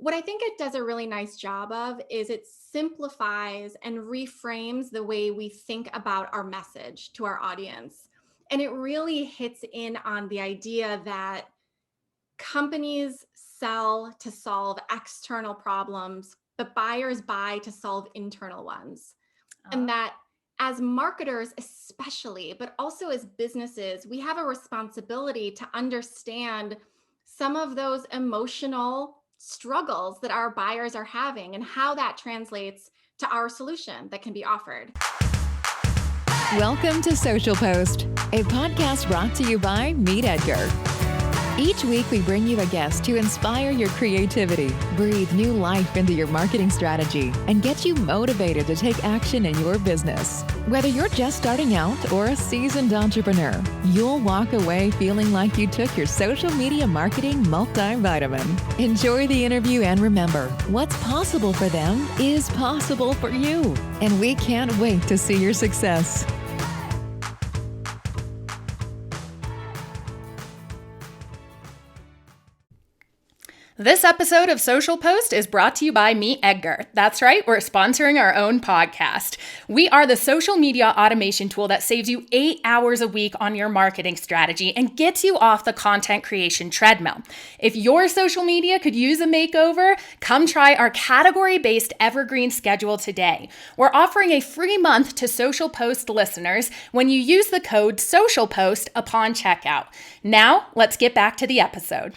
What I think it does a really nice job of is it simplifies and reframes the way we think about our message to our audience. And it really hits in on the idea that companies sell to solve external problems, but buyers buy to solve internal ones. And Ah, that as marketers, especially, but also as businesses, we have a responsibility to understand some of those emotional struggles that our buyers are having and how that translates to our solution that can be offered. Welcome to Social Post, a podcast brought to you by Meet Edgar. Each week, we bring you a guest to inspire your creativity, breathe new life into your marketing strategy, and get you motivated to take action in your business. Whether you're just starting out or a seasoned entrepreneur, you'll walk away feeling like you took your social media marketing multivitamin. Enjoy the interview and remember, what's possible for them is possible for you. And we can't wait to see your success. This episode of Social Post is brought to you by Meet Edgar. That's right, we're sponsoring our own podcast. We are the social media automation tool that saves you 8 hours a week on your marketing strategy and gets you off the content creation treadmill. If your social media could use a makeover, come try our category-based evergreen schedule today. We're offering a free month to Social Post listeners when you use the code SOCIALPOST upon checkout. Now, let's get back to the episode.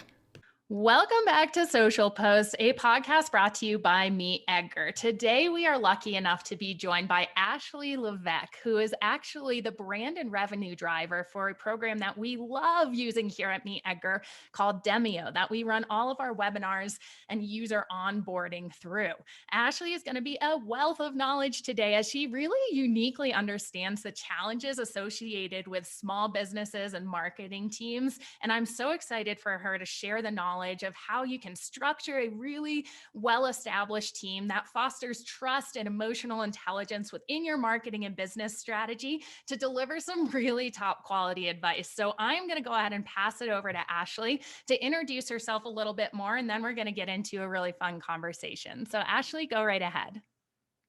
Welcome back to Social Post, a podcast brought to you by Meet Edgar. Today, we are lucky enough to be joined by Ashley Levesque, who is actually the brand and revenue driver for a program that we love using here at Meet Edgar called Demio, that we run all of our webinars and user onboarding through. Ashley is going to be a wealth of knowledge today as she really uniquely understands the challenges associated with small businesses and marketing teams. And I'm so excited for her to share the knowledge of how you can structure a really well-established team that fosters trust and emotional intelligence within your marketing and business strategy to deliver some really top quality advice. So I'm going to go ahead and pass it over to Ashley to introduce herself a little bit more, and then we're going to get into a really fun conversation. So Ashley, go right ahead.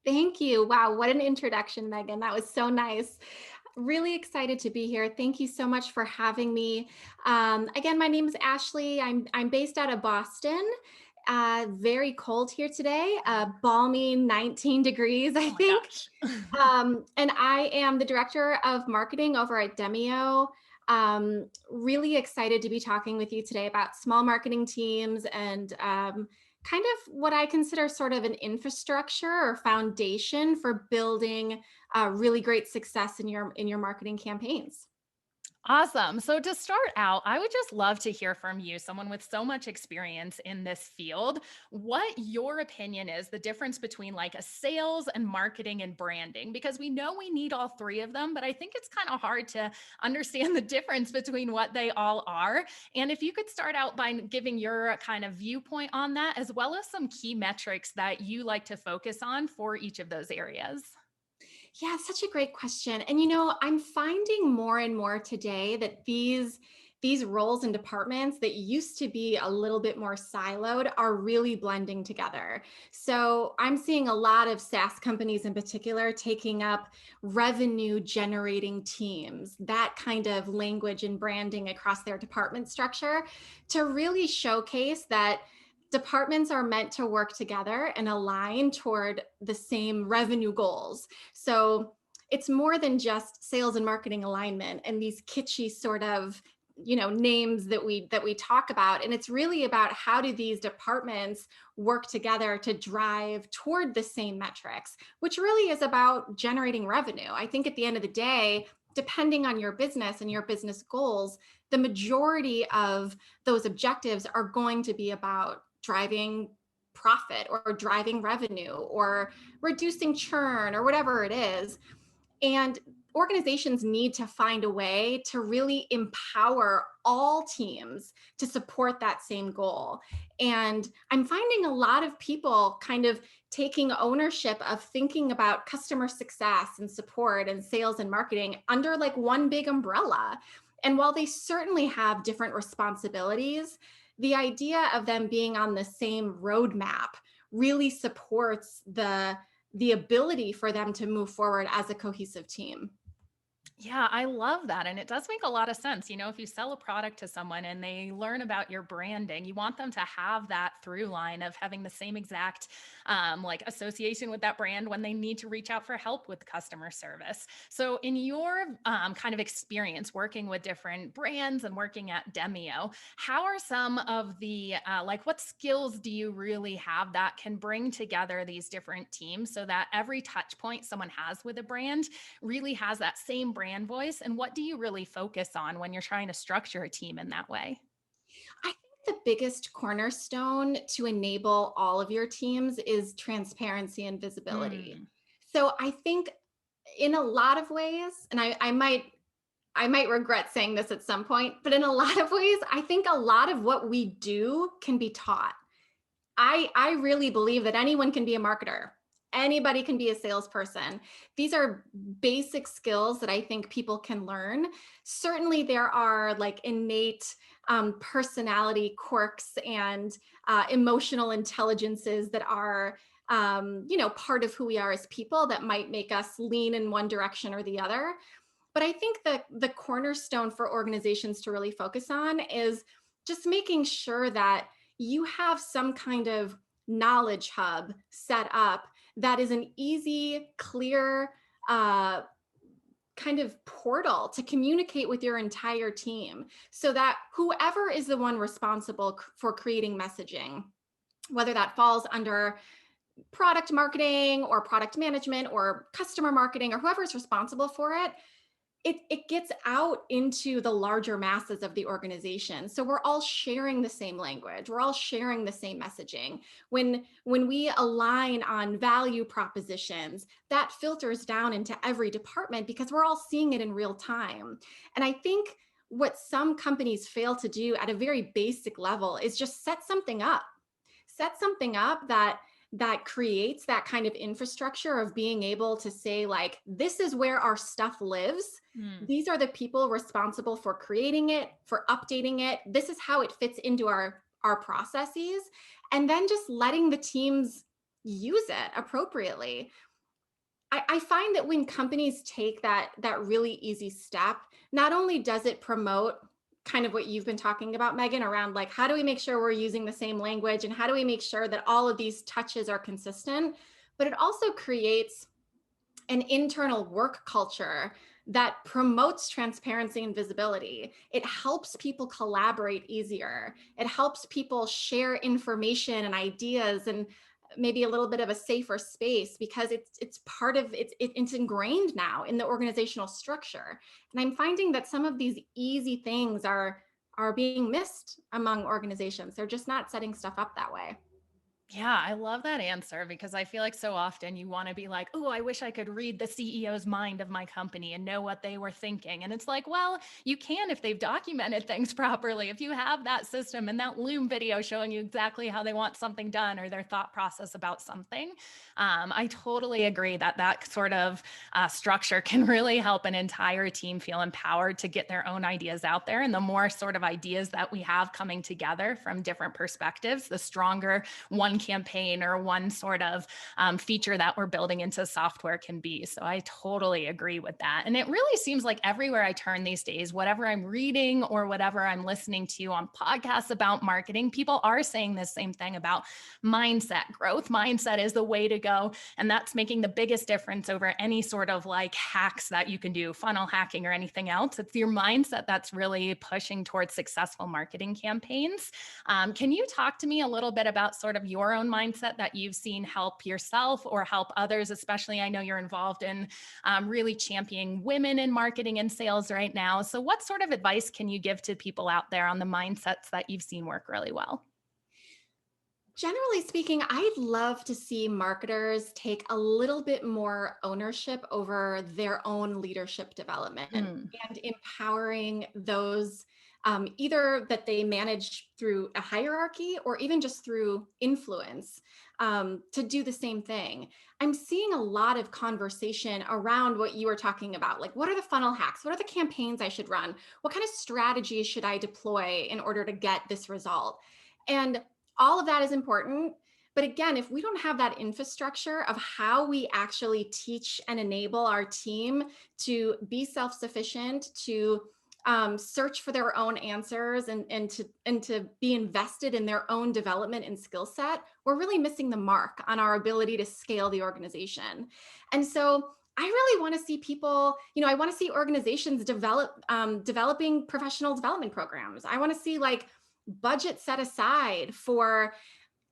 Thank you. Wow, what an introduction, Megan. That was so nice. Really excited to be here. Thank you so much for having me. Again, my name is Ashley. I'm based out of Boston. Very cold here today. Balmy 19 degrees, I Oh my think. gosh. And I am the director of marketing over at Demio. Really excited to be talking with you today about small marketing teams and kind of what I consider sort of an infrastructure or foundation for building really great success in your marketing campaigns. Awesome. So to start out, I would just love to hear from you, someone with so much experience in this field, what your opinion is the difference between like a sales and marketing and branding, because we know we need all three of them, but I think it's kind of hard to understand the difference between what they all are. And if you could start out by giving your kind of viewpoint on that, as well as some key metrics that you like to focus on for each of those areas. Yeah, such a great question. And I'm finding more and more today that these roles and departments that used to be a little bit more siloed are really blending together. So I'm seeing a lot of SaaS companies in particular taking up revenue generating teams, that kind of language and branding across their department structure to really showcase that departments are meant to work together and align toward the same revenue goals. So it's more than just sales and marketing alignment and these kitschy sort of names that we talk about, and it's really about how do these departments work together to drive toward the same metrics, which really is about generating revenue. I think at the end of the day, depending on your business and your business goals, the majority of those objectives are going to be about driving profit or driving revenue or reducing churn or whatever it is. And organizations need to find a way to really empower all teams to support that same goal. And I'm finding a lot of people kind of taking ownership of thinking about customer success and support and sales and marketing under like one big umbrella. And while they certainly have different responsibilities, the idea of them being on the same roadmap really supports the ability for them to move forward as a cohesive team. Yeah, I love that. And it does make a lot of sense. You know, if you sell a product to someone and they learn about your branding, you want them to have that through line of having the same exact like association with that brand when they need to reach out for help with customer service. So, in your kind of experience working with different brands and working at Demio, how are some of the like what skills do you really have that can bring together these different teams so that every touch point someone has with a brand really has that same brand voice? And what do you really focus on when you're trying to structure a team in that way? I think the biggest cornerstone to enable all of your teams is transparency and visibility. Mm, So I think in a lot of ways, and I might regret saying this at some point, but in a lot of ways, I think a lot of what we do can be taught. I really believe that anyone can be a marketer. Anybody can be a salesperson. These are basic skills that I think people can learn. Certainly, there are like innate personality quirks and emotional intelligences that are, part of who we are as people that might make us lean in one direction or the other. But I think the cornerstone for organizations to really focus on is just making sure that you have some kind of knowledge hub set up that is an easy, clear uh, kind of portal to communicate with your entire team so that whoever is the one responsible for creating messaging, whether that falls under product marketing or product management or customer marketing or whoever is responsible for it, it gets out into the larger masses of the organization. So we're all sharing the same language. We're all sharing the same messaging. When we align on value propositions, that filters down into every department because we're all seeing it in real time. And I think what some companies fail to do at a very basic level is just set something up that creates that kind of infrastructure of being able to say like, this is where our stuff lives. mm. These are the people responsible for creating it, for updating it. This is how it fits into our processes, and then just letting the teams use it appropriately. I find that when companies take that really easy step, not only does it promote kind of what you've been talking about, Megan, around like how do we make sure we're using the same language and how do we make sure that all of these touches are consistent, but it also creates an internal work culture that promotes transparency and visibility. It helps people collaborate easier. It helps people share information and ideas and maybe a little bit of a safer space because it's part of it's ingrained now in the organizational structure. And I'm finding that some of these easy things are being missed among organizations. They're just not setting stuff up that way. Yeah, I love that answer because I feel like so often you want to be like, oh, I wish I could read the CEO's mind of my company and know what they were thinking. And it's like, well, you can if they've documented things properly. If you have that system and that Loom video showing you exactly how they want something done or their thought process about something, I totally agree that that sort of structure can really help an entire team feel empowered to get their own ideas out there. And the more sort of ideas that we have coming together from different perspectives, the stronger one campaign or one sort of feature that we're building into software can be. So I totally agree with that. And it really seems like everywhere I turn these days, whatever I'm reading or whatever I'm listening to on podcasts about marketing, people are saying the same thing about mindset growth. Mindset is the way to go. And that's making the biggest difference over any sort of like hacks that you can do, funnel hacking or anything else. It's your mindset that's really pushing towards successful marketing campaigns. Can you talk to me a little bit about sort of your own mindset that you've seen help yourself or help others? Especially, I know you're involved in really championing women in marketing and sales right now. So, what sort of advice can you give to people out there on the mindsets that you've seen work really well? Generally speaking, I'd love to see marketers take a little bit more ownership over their own leadership development Mm, and empowering those either that they manage through a hierarchy or even just through influence, to do the same thing. I'm seeing a lot of conversation around what you were talking about. Like, what are the funnel hacks? What are the campaigns I should run? What kind of strategies should I deploy in order to get this result? And all of that is important. But again, if we don't have that infrastructure of how we actually teach and enable our team to be self-sufficient, to search for their own answers, and to be invested in their own development and skill set, we're really missing the mark on our ability to scale the organization. And so I really want to see people, I want to see organizations developing professional development programs. I want to see like budget set aside for,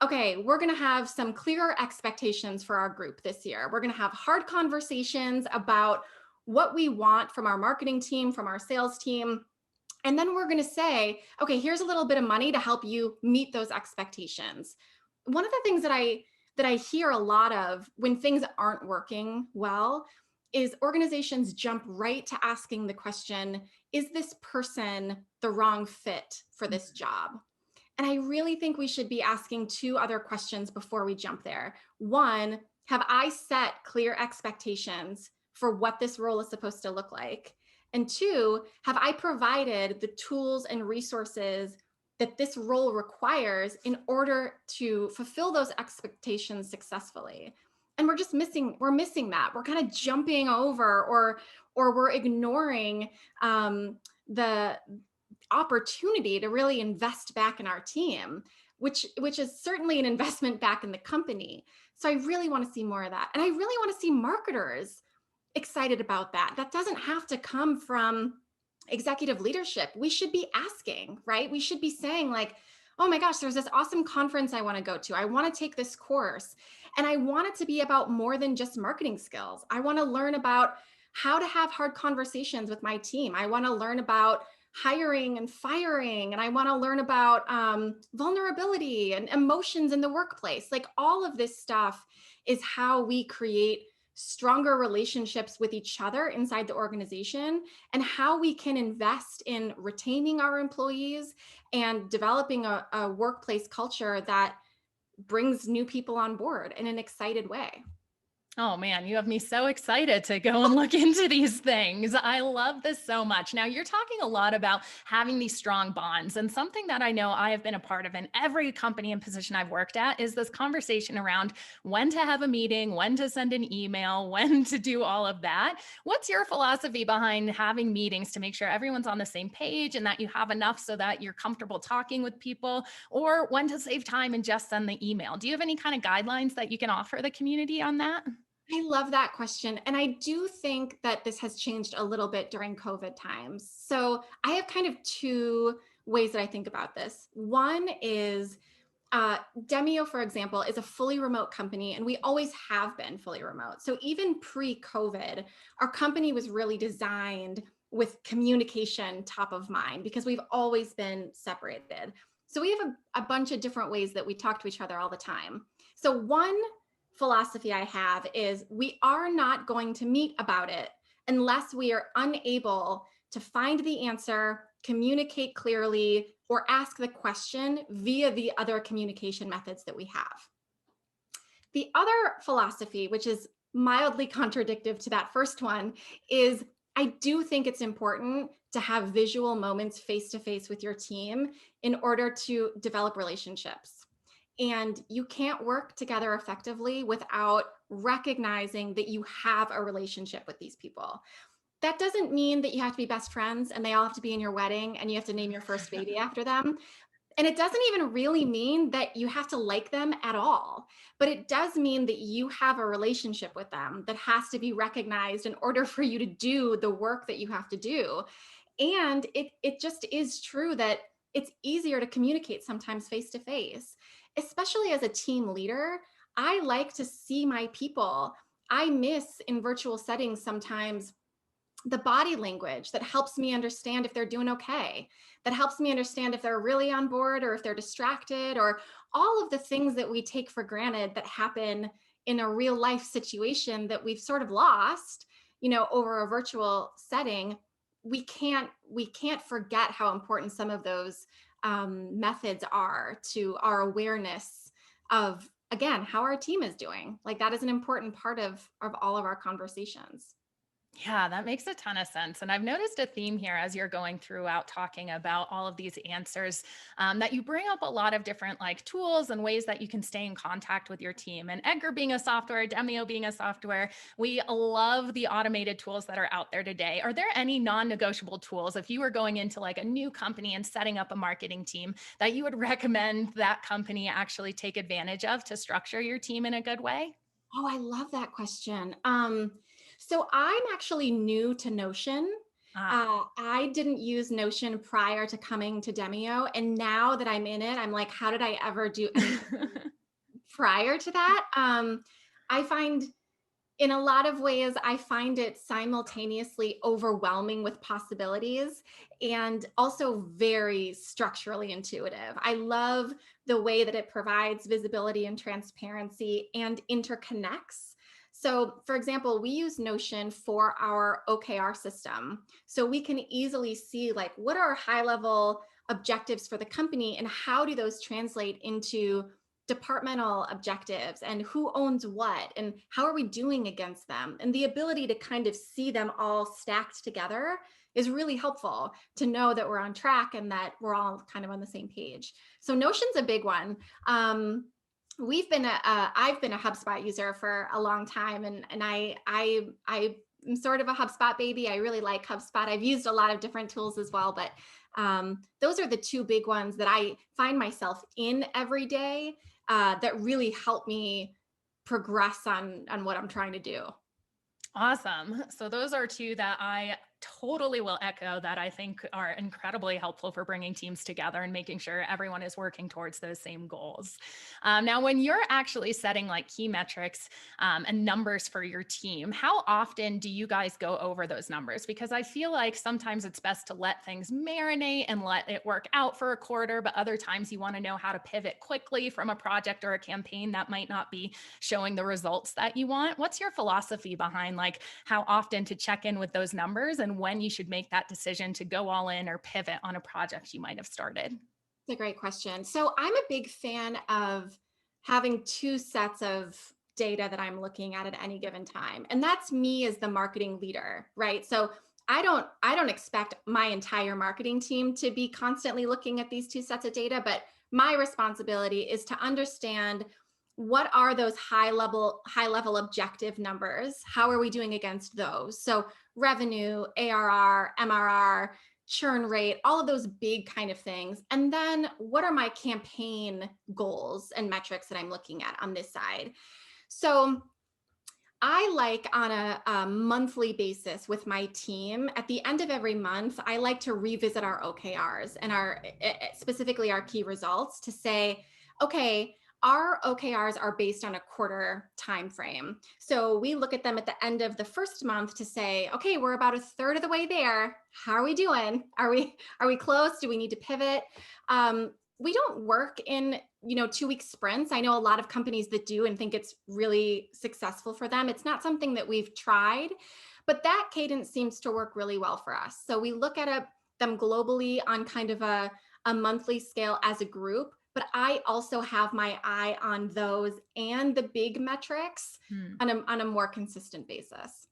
okay, we're going to have some clearer expectations for our group this year. We're going to have hard conversations about what we want from our marketing team, from our sales team. And then we're going to say, okay, here's a little bit of money to help you meet those expectations. One of the things that I hear a lot of when things aren't working well is organizations jump right to asking the question, is this person the wrong fit for this job? And I really think we should be asking two other questions before we jump there. One, have I set clear expectations for what this role is supposed to look like? And two, have I provided the tools and resources that this role requires in order to fulfill those expectations successfully? And we're missing that. We're kind of jumping over, or we're ignoring the opportunity to really invest back in our team, which is certainly an investment back in the company. So I really want to see more of that. And I really want to see marketers excited about that. That doesn't have to come from executive leadership. We should be asking, right? We should be saying like, oh my gosh, there's this awesome conference I want to go to. I want to take this course. And I want it to be about more than just marketing skills. I want to learn about how to have hard conversations with my team. I want to learn about hiring and firing, and I want to learn about vulnerability and emotions in the workplace. Like, all of this stuff is how we create stronger relationships with each other inside the organization, and how we can invest in retaining our employees and developing a workplace culture that brings new people on board in an excited way. Oh man, you have me so excited to go and look into these things. I love this so much. Now, you're talking a lot about having these strong bonds, and something that I know I have been a part of in every company and position I've worked at is this conversation around when to have a meeting, when to send an email, when to do all of that. What's your philosophy behind having meetings to make sure everyone's on the same page and that you have enough so that you're comfortable talking with people, or when to save time and just send the email? Do you have any kind of guidelines that you can offer the community on that? I love that question. And I do think that this has changed a little bit during COVID times. So I have kind of two ways that I think about this. One is Demio, for example, is a fully remote company, and we always have been fully remote. So even pre-COVID, our company was really designed with communication top of mind because we've always been separated. So we have a bunch of different ways that we talk to each other all the time. So one philosophy I have is we are not going to meet about it unless we are unable to find the answer, communicate clearly, or ask the question via the other communication methods that we have. The other philosophy, which is mildly contradictory to that first one, is I do think it's important to have visual moments face to face with your team in order to develop relationships. And you can't work together effectively without recognizing that you have a relationship with these people. That doesn't mean that you have to be best friends and they all have to be in your wedding and you have to name your first baby after them. And it doesn't even really mean that you have to like them at all, but it does mean that you have a relationship with them that has to be recognized in order for you to do the work that you have to do. And it just is true that it's easier to communicate sometimes face to face, especially as a team leader. I like to see my people. I miss in virtual settings sometimes the body language that helps me understand if they're doing okay, that helps me understand if they're really on board or if they're distracted, or all of the things that we take for granted that happen in a real life situation that we've sort of lost, over a virtual setting. we can't forget how important some of those methods are to our awareness of, again, how our team is doing. Like that is an important part of all of our conversations. Yeah, that makes a ton of sense. And I've noticed a theme here as you're going throughout talking about all of these answers, that you bring up a lot of different like tools and ways that you can stay in contact with your team. And Edgar being a software, Demio being a software, we love the automated tools that are out there today. Are there any non-negotiable tools if you were going into like a new company and setting up a marketing team that you would recommend that company actually take advantage of to structure your team in a good way? Oh, I love that question. So I'm actually new to Notion. Ah. I didn't use Notion prior to coming to Demio. And now that I'm in it, I'm like, how did I ever do anything prior to that? I find in a lot of ways, I find it simultaneously overwhelming with possibilities and also very structurally intuitive. I love the way that it provides visibility and transparency and interconnects. So, for example, we use Notion for our OKR system. So we can easily see like what are high level objectives for the company and how do those translate into departmental objectives and who owns what and how are we doing against them, and the ability to kind of see them all stacked together is really helpful to know that we're on track and that we're all kind of on the same page. So Notion's a big one. I've been a HubSpot user for a long time, and I'm sort of a HubSpot baby. I really like HubSpot. I've used a lot of different tools as well, but those are the two big ones that I find myself in every day, that really help me progress on what I'm trying to do. Awesome. So those are two that I totally will echo that I think are incredibly helpful for bringing teams together and making sure everyone is working towards those same goals. Now, when you're actually setting like key metrics and numbers for your team, how often do you guys go over those numbers? Because I feel like sometimes it's best to let things marinate and let it work out for a quarter, but other times you want to know how to pivot quickly from a project or a campaign that might not be showing the results that you want. What's your philosophy behind like how often to check in with those numbers and when you should make that decision to go all in or pivot on a project you might have started? It's a great question. So I'm a big fan of having two sets of data that I'm looking at any given time. And that's me as the marketing leader, right? So I don't expect my entire marketing team to be constantly looking at these two sets of data, but my responsibility is to understand what are those high level objective numbers? How are we doing against those? So revenue, ARR, MRR, churn rate, all of those big kind of things. And then what are my campaign goals and metrics that I'm looking at on this side? So I like on a monthly basis with my team, at the end of every month, I like to revisit our OKRs and specifically our key results to say, okay, our OKRs are based on a quarter time frame. So we look at them at the end of the first month to say, okay, we're about a third of the way there. How are we doing? Are we close? Do we need to pivot? We don't work in 2-week sprints. I know a lot of companies that do and think it's really successful for them. It's not something that we've tried, but that cadence seems to work really well for us. So we look at them globally on kind of a monthly scale as a group, but I also have my eye on those and the big metrics Hmm. on a more consistent basis.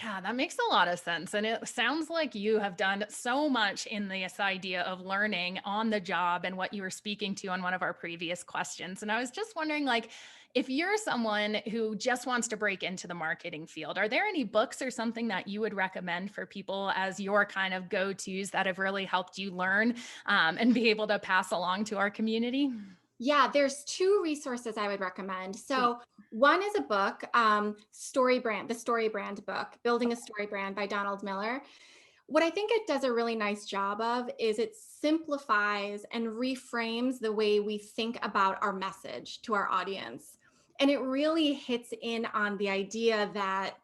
Yeah, that makes a lot of sense. And it sounds like you have done so much in this idea of learning on the job and what you were speaking to on one of our previous questions. And I was just wondering, like, if you're someone who just wants to break into the marketing field, are there any books or something that you would recommend for people as your kind of go-tos that have really helped you learn and be able to pass along to our community? Yeah, there's two resources I would recommend. Sweet. So one is a book, the Story Brand book, Building a Story Brand by Donald Miller. What I think it does a really nice job of is it simplifies and reframes the way we think about our message to our audience. And it really hits in on the idea that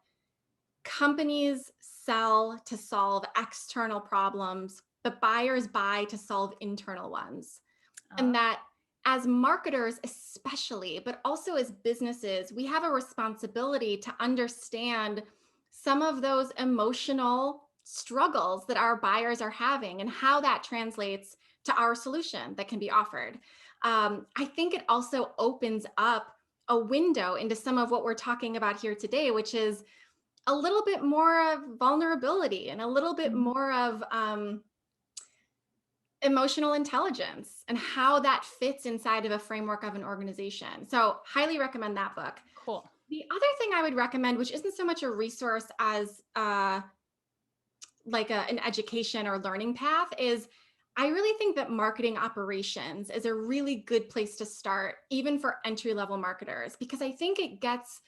companies sell to solve external problems, but buyers buy to solve internal ones. And Uh, that as marketers, especially, but also as businesses, we have a responsibility to understand some of those emotional struggles that our buyers are having and how that translates to our solution that can be offered. I think it also opens up a window into some of what we're talking about here today, which is a little bit more of vulnerability and a little bit Mhm. more of emotional intelligence and how that fits inside of a framework of an organization. So, highly recommend that book. Cool. The other thing I would recommend, which isn't so much a resource as an education or learning path, is I really think that marketing operations is a really good place to start, even for entry level marketers, because I think it gets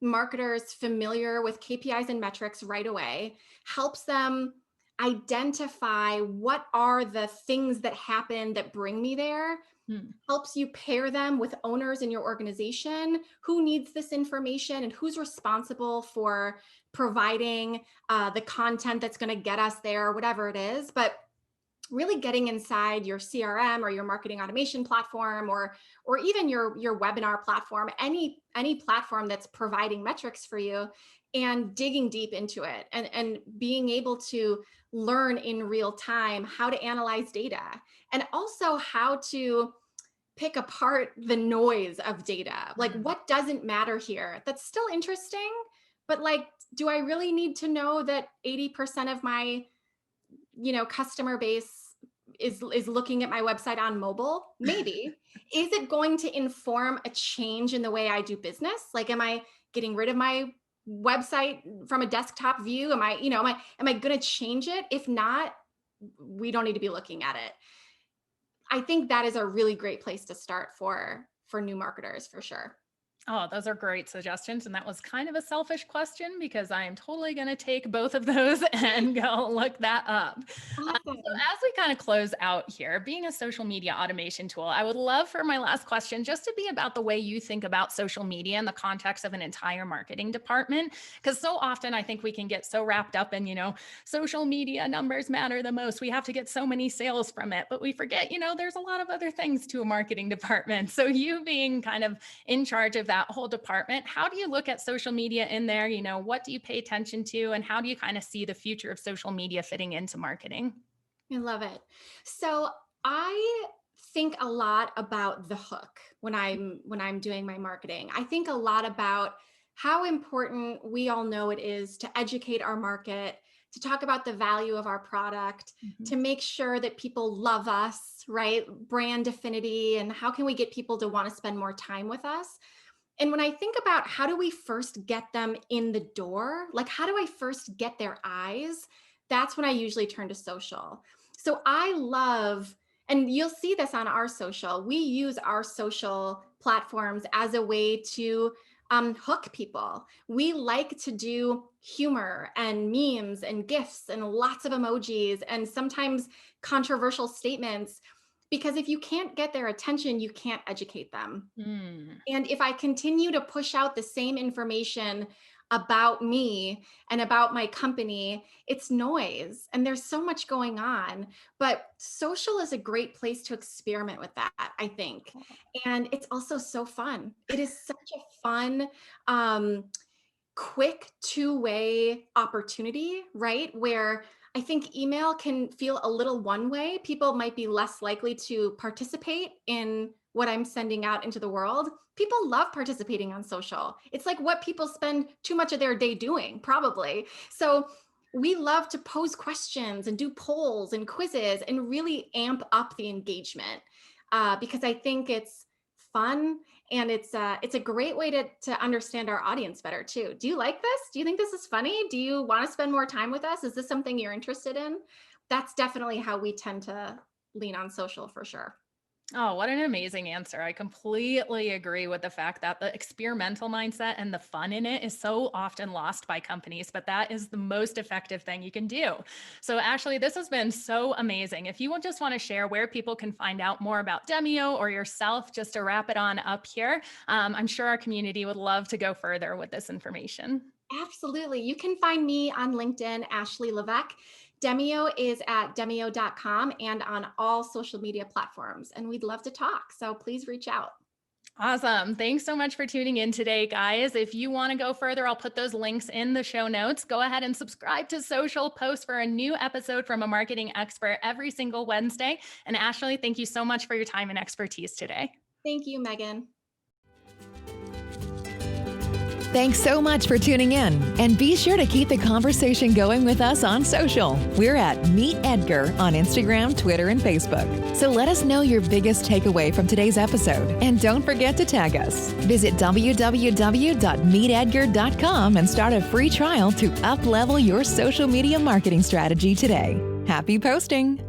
marketers familiar with KPIs and metrics right away, helps them identify what are the things that happen that bring me there, Hmm. helps you pair them with owners in your organization who needs this information and who's responsible for providing the content that's going to get us there, whatever it is. But really getting inside your CRM or your marketing automation platform, or even your webinar platform, any platform that's providing metrics for you, and digging deep into it, and being able to learn in real time how to analyze data, and also how to pick apart the noise of data. Like, Hmm. what doesn't matter here? That's still interesting, but like, do I really need to know that 80% of my customer base is looking at my website on mobile? Maybe. Is it going to inform a change in the way I do business? Like, am I getting rid of my website from a desktop view? Am I going to change it? If not, we don't need to be looking at it. I think that is a really great place to start for new marketers, for sure. Oh, those are great suggestions. And that was kind of a selfish question because I am totally going to take both of those and go look that up. So, Awesome. as we kind of close out here, being a social media automation tool, I would love for my last question just to be about the way you think about social media in the context of an entire marketing department. Because so often I think we can get so wrapped up in, social media numbers matter the most. We have to get so many sales from it, but we forget, there's a lot of other things to a marketing department. So, you being kind of in charge of that whole department, how do you look at social media in there? What do you pay attention to, and how do you kind of see the future of social media fitting into marketing? I love it. So I think a lot about the hook when I'm doing my marketing. I think a lot about how important we all know it is to educate our market, to talk about the value of our product, Mhm. to make sure that people love us, right? Brand affinity, and how can we get people to want to spend more time with us? And when I think about how do we first get them in the door, like how do I first get their eyes? That's when I usually turn to social. So I love, and you'll see this on our social, we use our social platforms as a way to hook people. We like to do humor and memes and GIFs and lots of emojis and sometimes controversial statements, because if you can't get their attention, you can't educate them. Mm. And if I continue to push out the same information about me and about my company, it's noise and there's so much going on. But social is a great place to experiment with that, I think. Cool. And it's also so fun. It is such a fun, um, quick two-way opportunity, right? Where I think email can feel a little one way. People might be less likely to participate in what I'm sending out into the world. People love participating on social. It's like what people spend too much of their day doing, probably. So we love to pose questions and do polls and quizzes and really amp up the engagement, because I think it's fun, and it's a great way to understand our audience better too. Do you like this? Do you think this is funny? Do you want to spend more time with us? Is this something you're interested in? That's definitely how we tend to lean on social, for sure. Oh, what an amazing answer. I completely agree with the fact that the experimental mindset and the fun in it is so often lost by companies, but that is the most effective thing you can do. So, Ashley, this has been so amazing. If you just want to share where people can find out more about Demio or yourself, just to wrap it on up here, I'm sure our community would love to go further with this information. Absolutely. You can find me on LinkedIn, Ashley Levesque. Demio is at demio.com and on all social media platforms. And we'd love to talk. So please reach out. Awesome. Thanks so much for tuning in today, guys. If you want to go further, I'll put those links in the show notes. Go ahead and subscribe to Social Post for a new episode from a marketing expert every single Wednesday. And Ashley, thank you so much for your time and expertise today. Thank you, Megan. Thanks so much for tuning in, and be sure to keep the conversation going with us on social. We're at Meet Edgar on Instagram, Twitter, and Facebook. So let us know your biggest takeaway from today's episode, and don't forget to tag us. Visit www.meetedgar.com and start a free trial to up-level your social media marketing strategy today. Happy posting!